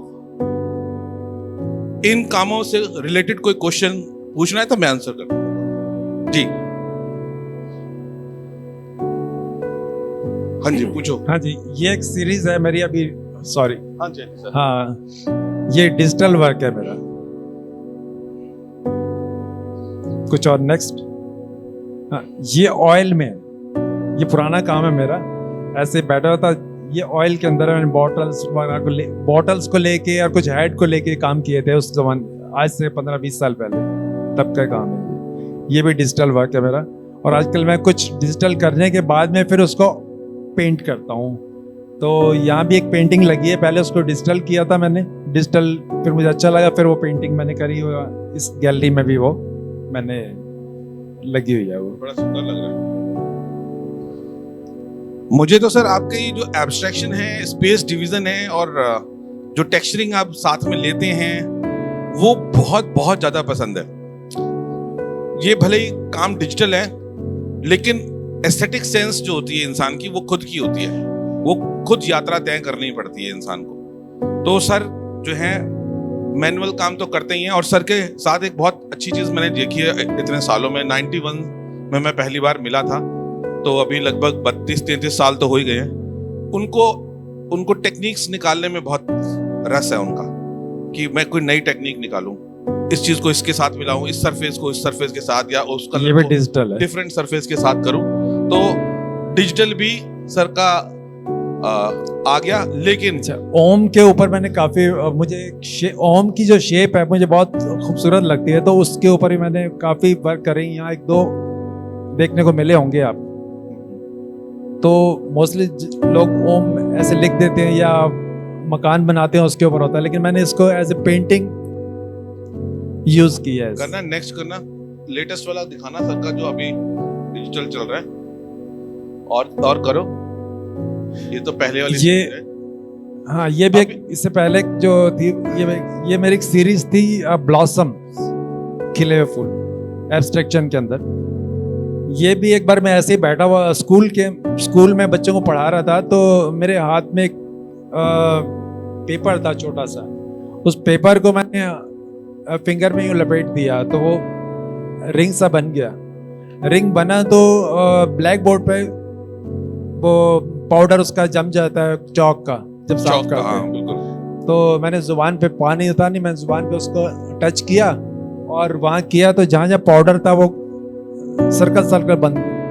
इन कामों से रिलेटेड कोई क्वेश्चन पूछना है तो मैं आंसर कर दूं। जी हाँ जी, पूछो। हाँ जी, ये एक सीरीज है मेरी अभी, सॉरी। हाँ जी सर। हाँ, ये डिजिटल वर्क है मेरा। कुछ और नेक्स्ट। हाँ, ये ऑयल में, ये पुराना काम है मेरा। ऐसे बैठा हुआ था, ये ऑयल के अंदर मैंने बॉटल्स को लेके और कुछ हेड को लेके काम किए थे उस जमाने, आज से 15-20 साल पहले, तब का काम है ये भी डिजिटल वर्क है मेरा। और आजकल मैं कुछ डिजिटल करने के बाद में फिर उसको पेंट करता हूँ। तो यहाँ भी एक पेंटिंग लगी है, पहले उसको डिजिटल किया था मैंने, डिजिटल फिर मुझे अच्छा लगा, फिर वो पेंटिंग मैंने करी। इस गैलरी में भी वो मैंने लगी हुई है, वो बड़ा सुंदर लग रहा है मुझे तो। सर आपके ये जो एब्स्ट्रैक्शन है, स्पेस डिवीजन है, और जो टेक्सचरिंग आप साथ में लेते हैं, वो बहुत बहुत ज्यादा पसंद है। ये भले ही काम डिजिटल है, लेकिन एस्थेटिक सेंस जो होती है इंसान की, वो खुद की होती है। वो खुद यात्रा तय करनी पड़ती है इंसान को। तो सर जो है मैनुअल काम तो करते ही हैं, और सर के साथ एक बहुत अच्छी चीज मैंने देखी है इतने सालों में। 91 में मैं पहली बार मिला था, तो अभी लगभग 32-33 साल तो हो ही गए हैं। उनको टेक्निक्स निकालने में बहुत रस है उनका, कि मैं कोई नई टेक्निक निकालूं, इस चीज को इसके साथ मिलाऊं, इस सरफेस को इस सरफेस के साथ, या उस कलर को डिफरेंट सरफेस के साथ करूं। तो डिजिटल भी सर का आ गया। लेकिन अच्छा, ओम के ऊपर मैंने काफ़ी मुझे ओम की जो शेप है मुझे बहुत खूबसूरत लगती है, तो उसके ऊपर ही मैंने काफ़ी वर्क करे। यहाँ एक दो देखने को मिले होंगे आप, तो मोस्टली लोग ओम ऐसे लिख देते हैं या मकान बनाते हैं उसके ऊपर होता है, लेकिन मैंने इसको एज ए पेंटिंग यूज किया है। करना नेक्स्ट करना लेटेस्ट वाला दिखाना सर का जो अभी डिजिटल चल रहा है, और करो। ये तो पहले वाली ये सीरीज है। हाँ, ये भी एक इससे पहले जो थी, ये मेरी एक सीरीज थी ब्लॉसम, खिले हुए फूल, एब्स्ट्रैक्शन के अंदर। ये भी एक बार मैं ऐसे ही बैठा हुआ स्कूल में बच्चों को पढ़ा रहा था, तो मेरे हाथ में एक पेपर था छोटा सा। उस पेपर को मैंने फिंगर में यूं लपेट दिया तो वो रिंग सा बन गया। रिंग बना तो ब्लैक बोर्ड पे वो पाउडर उसका जम जाता है, चौक का, जब साफ करते हाँ, हैं। बिल्कुल। तो मैंने जुबान पे पानी था नहीं, मैंने जुबान पे उसको टच किया और वहाँ किया, तो जहाँ जहाँ पाउडर था वो सर्कल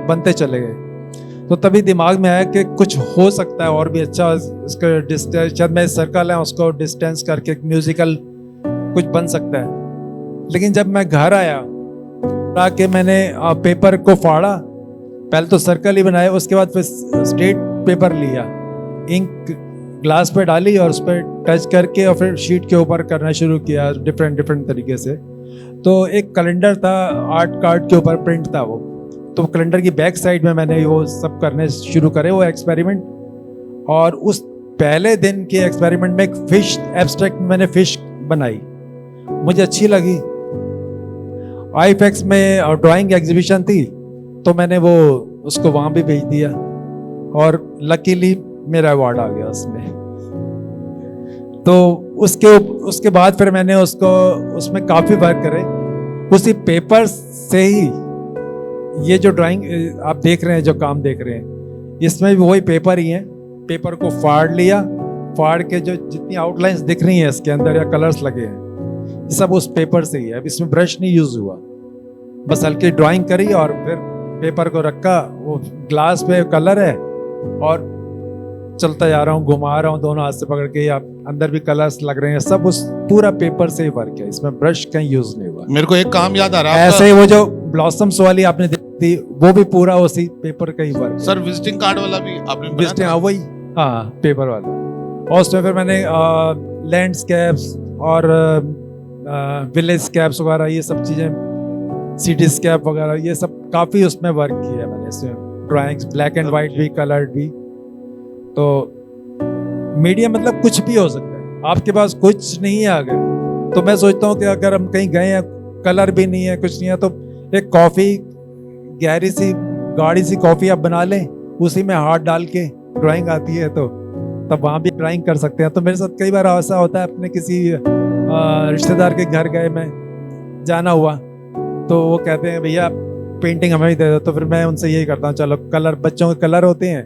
बनते चले गए। तो तभी दिमाग में आया कि कुछ हो सकता है और भी अच्छा, इसका डिस्टेंस, जब मैं सर्कल है उसको डिस्टेंस करके म्यूजिकल कुछ बन सकता है। लेकिन जब मैं घर आया ताकि मैंने पेपर को फाड़ा, पहले तो सर्कल ही बनाया, उसके बाद फिर स्ट्रेट पेपर लिया, इंक ग्लास पे डाली और उस पर टच करके और फिर शीट के ऊपर करना शुरू किया डिफरेंट तरीके से। तो एक कैलेंडर था, आर्ट कार्ड के ऊपर प्रिंट था वो, तो कैलेंडर की बैक साइड में मैंने वो सब करने शुरू करे वो एक्सपेरिमेंट। और उस पहले दिन के एक्सपेरिमेंट में एक फिश एब्स्ट्रैक्ट मैंने फिश बनाई, मुझे अच्छी लगी। आईफेक्स में ड्राइंग एग्जीबिशन थी, तो मैंने वो उसको वहाँ भी भेज दिया और लकीली मेरा अवार्ड आ गया उसमें। तो उसके बाद फिर मैंने उसमें काफ़ी वर्क करे। उसी पेपर से ही ये जो ड्राइंग आप देख रहे हैं, जो काम देख रहे हैं, इसमें भी वही पेपर ही है। पेपर को फाड़ लिया, फाड़ के जो जितनी आउटलाइंस दिख रही हैं इसके अंदर या कलर्स लगे हैं, सब उस पेपर से ही है। अब इसमें ब्रश नहीं यूज हुआ, बस हल्की ड्राइंग करी और फिर पेपर को रखा, वो ग्लास पे कलर है और चलता जा रहा हूँ, घुमा रहा हूँ दोनों हाथ से पकड़ के, या अंदर भी कलर्स लग रहे हैं, सब उस पूरा पेपर से ही वर्क है, इसमें ब्रश कहीं यूज नहीं हुआ। मेरे को एक काम याद आ रहा है, ऐसे ही वो जो ब्लॉसम्स वाली आपने देखी वो भी पूरा उसी पेपर का ही वर्क। सर विजिटिंग कार्ड वाला भी आपने विजिटिंग, हाँ वही, हाँ पेपर वाला। और उसमें फिर मैंने लैंडस्केप्स और विलेज स्केप्स वगैरह, ये सब चीजें, सिटी स्केप वगैरह, ये सब काफी उसमें वर्क किया है मैंने। इसमें ड्राइंग्स ब्लैक एंड वाइट भी, कलर्ड भी। तो मीडिया मतलब कुछ भी हो सकता है, आपके पास कुछ नहीं है आगे, तो मैं सोचता हूँ कि अगर हम कहीं गए हैं, कलर भी नहीं है, कुछ नहीं है, तो एक कॉफी, गहरी सी गाढ़ी सी कॉफी आप बना लें, उसी में हाथ डाल के ड्राइंग आती है, तो तब वहाँ भी ड्राइंग कर सकते हैं। तो मेरे साथ कई बार ऐसा होता है, अपने किसी रिश्तेदार के घर गए, मैं जाना हुआ, तो वो कहते हैं भैया पेंटिंग हमें ही दे दो, तो फिर मैं उनसे यही करता हूँ, चलो कलर, बच्चों के कलर होते हैं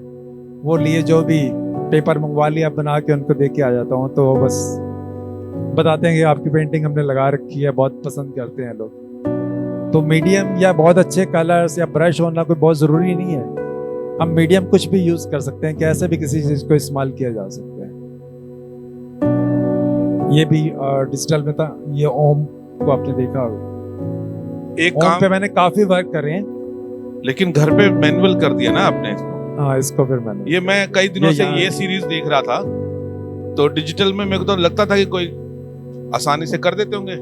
वो लिए, जो भी पेपर मंगवा लिया बना के उनको दे के आ जाता हूँ, तो बस बताते हैं कि आपकी पेंटिंग हमने लगा रखी है, बहुत पसंद करते हैं लोग। तो मीडियम या बहुत अच्छे कलर्स या ब्रश होना कोई बहुत ज़रूरी नहीं है, हम मीडियम कुछ भी यूज़ कर सकते हैं, कैसे भी किसी चीज़ को इस्तेमाल किया जा सकता है। ये भी डिजिटल में था, ये ओम को आपने देखा होगा। एक ओम काम पे मैंने काफ़ी वर्क करे हैं, लेकिन घर पे मैनुअल कर दिया ना आपने। हाँ इसको फिर मैंने, ये मैं कई दिनों से यहाँ- ये सीरीज देख रहा था, तो डिजिटल में मेरे को तो लगता था कि कोई आसानी से कर देते होंगे।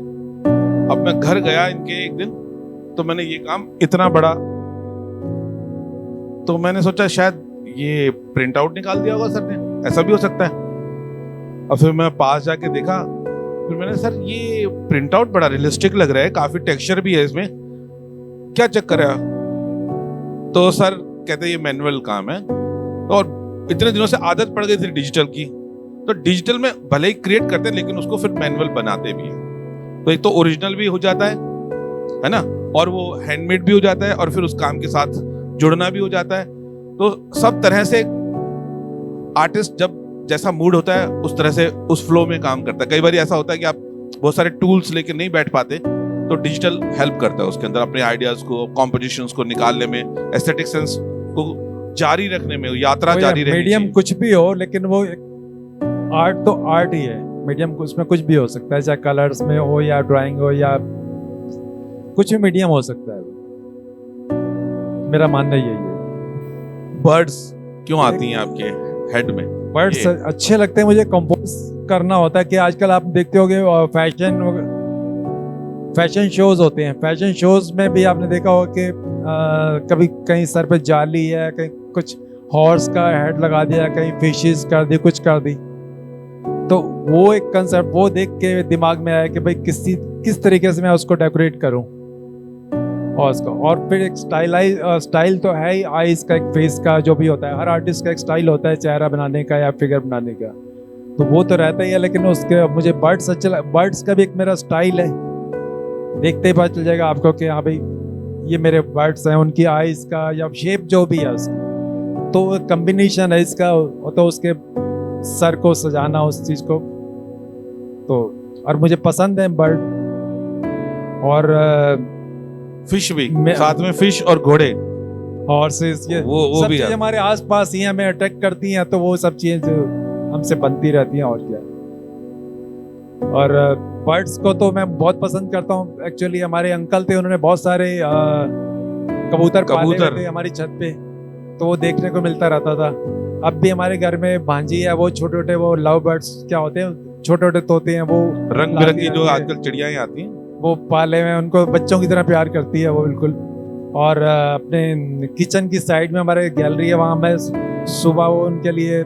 अब मैं घर गया इनके एक दिन, तो मैंने ये काम इतना बड़ा, तो मैंने सोचा शायद ये प्रिंट आउट निकाल दिया होगा सर ने, ऐसा भी हो सकता है। और फिर मैं पास जाके देखा, फिर मैंने, सर ये प्रिंट आउट बड़ा रियलिस्टिक लग रहा है, काफी टेक्सचर भी है इसमें, क्या चक्कर है? तो सर कहते हैं ये मैनुअल काम है, और इतने दिनों से आदत पड़ गई थी डिजिटल की, तो डिजिटल में भले ही क्रिएट करते हैं लेकिन उसको फिर मैनुअल बनाते भी हैं, तो एक तो ओरिजिनल भी हो जाता है ना, और वो हैंडमेड भी हो जाता है, और फिर उस काम के साथ जुड़ना भी हो जाता है। तो सब तरह से आर्टिस्ट जब जैसा मूड होता है उस तरह से उस फ्लो में काम करता है। कई बार ऐसा होता है कि आप बहुत सारे टूल्स लेके नहीं बैठ पाते, तो डिजिटल हेल्प करता है उसके अंदर अपने आइडियाज को, कॉम्पोजिशंस को निकालने में, एस्थेटिक सेंस को जारी रखने में, यात्रा वो जारी रहनी मीडियम चाहिए। कुछ भी हो, लेकिन वो आर्ट तो आर्ट ही है। मीडियम उसमें कुछ भी हो सकता है, चाहे कलर्स में हो या ड्राइंग हो या कुछ भी मीडियम हो सकता है। मेरा मानना यही है। बर्ड्स क्यों आती हैं आपके हेड में? बर्ड्स ये अच्छे लगते हैं मुझे, कंपोज करना होता है कि आजकल आप देखते होंगे फैशन शोज होते हैं। फैशन शोज में भी आपने देखा होगा कि कभी कहीं सर पे जाली है, कहीं कुछ हॉर्स का हेड लगा दिया, कहीं फिशेस कर दी, कुछ कर दी। तो वो एक कंसेप्ट वो देख के दिमाग में आया कि भाई किस तरीके से मैं उसको डेकोरेट करूं हॉर्स को। और फिर एक स्टाइल तो है ही, आईज का, एक फेस का, जो भी होता है हर आर्टिस्ट का एक स्टाइल होता है चेहरा बनाने का या फिगर बनाने का, तो वो तो रहता ही है। लेकिन उसके मुझे बर्ड्स का भी एक मेरा स्टाइल है, देखते ही पता चल जाएगा आपको कि हाँ भाई ये मेरे बर्ड्स हैं। उनकी आईज का या शेप जो भी है उसकी, तो कॉम्बिनेशन है इसका, तो उसके सर को सजाना उस चीज को, तो और मुझे पसंद है बर्ड। और फिश भी मैं- साथ में, फिश और घोड़े, हॉर्सेस, ये वो सब भी चीजें है। हमारे आसपास ही हमें अट्रैक्ट करती हैं, तो वो सब चीजें जो हमसे बनती रहती हैं और क्या। और बर्ड्स को तो मैं बहुत पसंद करता हूँ। एक्चुअली हमारे अंकल थे, उन्होंने बहुत सारे कबूतर पाले हुए कबूतर। थे हमारी छत पे, तो वो देखने को मिलता रहता था। अब भी हमारे घर में भांजी है, वो छोटे छोटे वो लव बर्ड्स क्या होते हैं, छोटे छोटे तोते हैं, वो रंग लाती बिरंगी जो रहती है। आजकल चिड़ियाएं आती हैं। वो पाले में, उनको बच्चों की तरह प्यार करती है वो बिल्कुल। और अपने किचन की साइड में हमारे गैलरी है, वहाँ मैं सुबह वो उनके लिए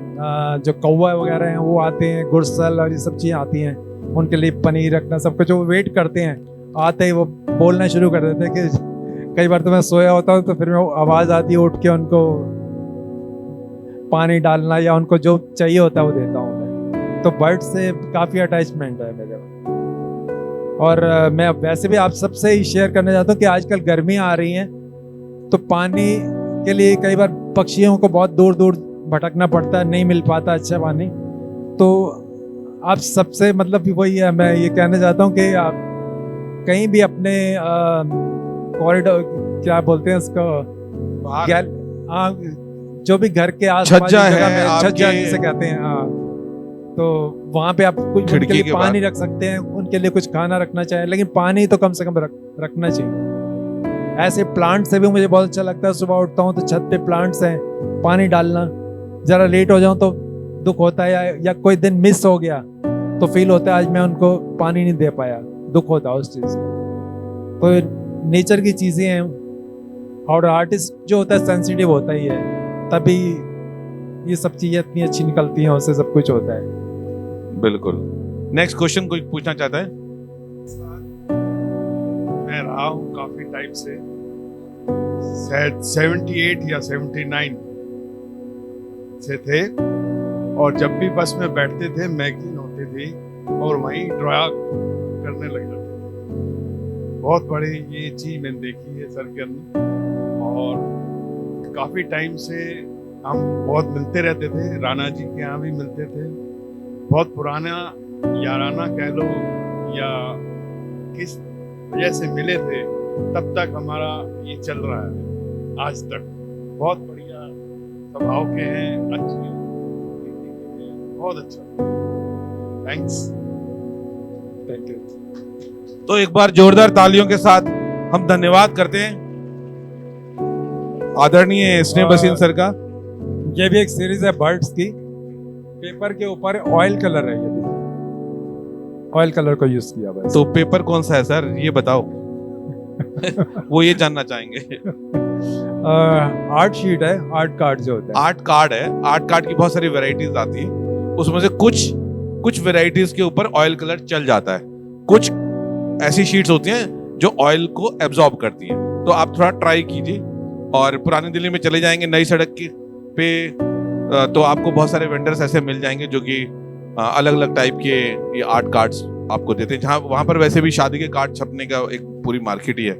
जो कौवा वगैरह हैं वो आते हैं, गुड़सल और ये सब चीज़ें आती हैं, उनके लिए पनीर रखना सब कुछ, वो वेट करते हैं। आते ही वो बोलना शुरू कर देते हैं कि कई बार तो मैं सोया होता हूँ तो फिर मैं आवाज़ आती है, उठ के उनको पानी डालना या उनको जो चाहिए होता है वो देता हूँ मैं। तो बर्ड से काफ़ी अटैचमेंट है मेरे। और मैं वैसे भी आप सबसे ही शेयर करना चाहता हूँ कि आजकल गर्मियाँ आ रही हैं, तो पानी के लिए कई बार पक्षियों को बहुत दूर दूर भटकना पड़ता है, नहीं मिल पाता अच्छा पानी। तो आप सबसे मतलब वही है, मैं ये कहना चाहता हूँ कि आप कहीं भी अपने कॉरिडोर क्या बोलते हैं उसको, जो भी घर के आसपास छज्जा जगह है में, छज्जा आपके- जिसे कहते हैं, हाँ, तो वहां पे आप कुछ उनके खिड़की लिए के पानी बाहर। रख सकते हैं, उनके लिए कुछ खाना रखना चाहिए, लेकिन पानी तो कम से कम रखना चाहिए। ऐसे प्लांट से भी मुझे बहुत अच्छा लगता है, सुबह उठता हूँ तो छत पे प्लांट्स हैं, पानी डालना। जरा लेट हो जाऊं तो दुख होता है, या कोई दिन मिस हो गया तो फील होता है आज मैं उनको पानी नहीं दे पाया, दुख होता है उस चीज का। तो नेचर की चीजें हैं, और आर्टिस्ट जो होता है सेंसिटिव होता ही है, तभी ये सब चीजें इतनी अच्छी निकलती हैं, उससे सब कुछ होता है। बिल्कुल। नेक्स्ट क्वेश्चन कोई पूछना चाहता है? मैं रहा हूँ काफी टाइम से, शायद 78 या 79 से थे, और जब भी बस में बैठते थे मैगजीन होती थी और वहीं ड्रा करने लग जाते थे। बहुत बड़ी ये चीज मैंने देखी है सर के अंदर, और काफी टाइम से हम बहुत मिलते रहते थे, राणा जी के यहाँ भी मिलते थे। बहुत पुराना याराना कह लो या किस वजह से मिले थे, तब तक हमारा ये चल रहा है आज तक। बहुत बढ़िया स्वभाव के हैं, अच्छे, बहुत अच्छा, थैंक्स। Thank you. तो एक बार जोरदार तालियों के साथ हम धन्यवाद करते हैं आदरणीय स्नेह बसीन सर का। ये भी एक सीरीज है बर्ड्स की, पेपर के ऊपर ऑयल कलर है, ये भी ऑयल कलर को यूज किया हुआ है। तो पेपर कौन सा है सर, ये बताओ। वो ये जानना चाहेंगे। आर्ट शीट है, आर्ट कार्ड जो होता है। आर्ट कार्ड है, आर्ट कार्ड की बहुत सारी वैरायटीज आती है, उसमें से कुछ वैरायटीज के ऊपर ऑयल कलर चल जाता है, कुछ ऐसी शीट्स होती हैं जो ऑयल को एब्जॉर्ब करती हैं। तो आप थोड़ा ट्राई कीजिए, और पुरानी दिल्ली में चले जाएंगे नई सड़क की पे, तो आपको बहुत सारे वेंडर्स ऐसे मिल जाएंगे जो कि अलग अलग टाइप के ये आर्ट कार्ड्स आपको देते हैं, जहाँ वहां पर वैसे भी शादी के कार्ड छपने का एक पूरी मार्केट ही है।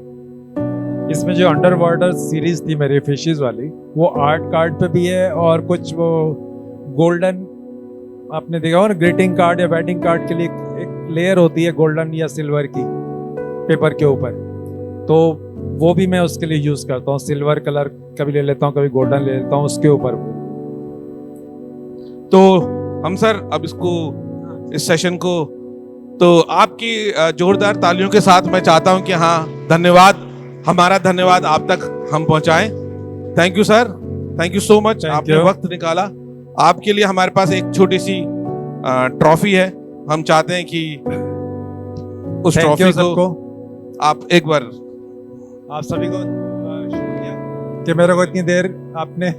इसमें जो अंडर वाटर सीरीज थी मेरी फिशेस वाली, वो आर्ट कार्ड पे भी है, और कुछ वो गोल्डन, आपने देखा हो ना ग्रीटिंग कार्ड या वेडिंग कार्ड के लिए एक लेयर होती है गोल्डन या सिल्वर की पेपर के ऊपर, तो वो भी मैं उसके लिए यूज़ करता हूँ। सिल्वर कलर कभी ले लेता हूँ, कभी गोल्डन ले लेता हूँ उसके ऊपर। तो हम सर अब इसको, इस सेशन को, तो आपकी जोरदार तालियों के साथ मैं चाहता हूं कि हाँ, धन्यवाद, हमारा धन्यवाद आप तक हम पहुंचाएं। Thank you sir, thank you so much, Thank आपने you. वक्त निकाला। आपके लिए हमारे पास एक छोटी सी ट्रॉफी है, हम चाहते हैं कि उस Thank ट्रॉफी you को सबको, आप एक बार, आप सभी को शुक्रिया कि मेरे को इतनी देर आपने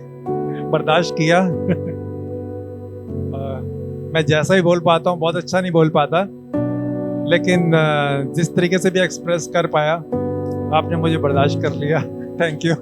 बर्दाश्त किया। मैं जैसा ही बोल पाता हूँ, बहुत अच्छा नहीं बोल पाता, लेकिन जिस तरीके से भी एक्सप्रेस कर पाया आपने मुझे बर्दाश्त कर लिया। Thank you.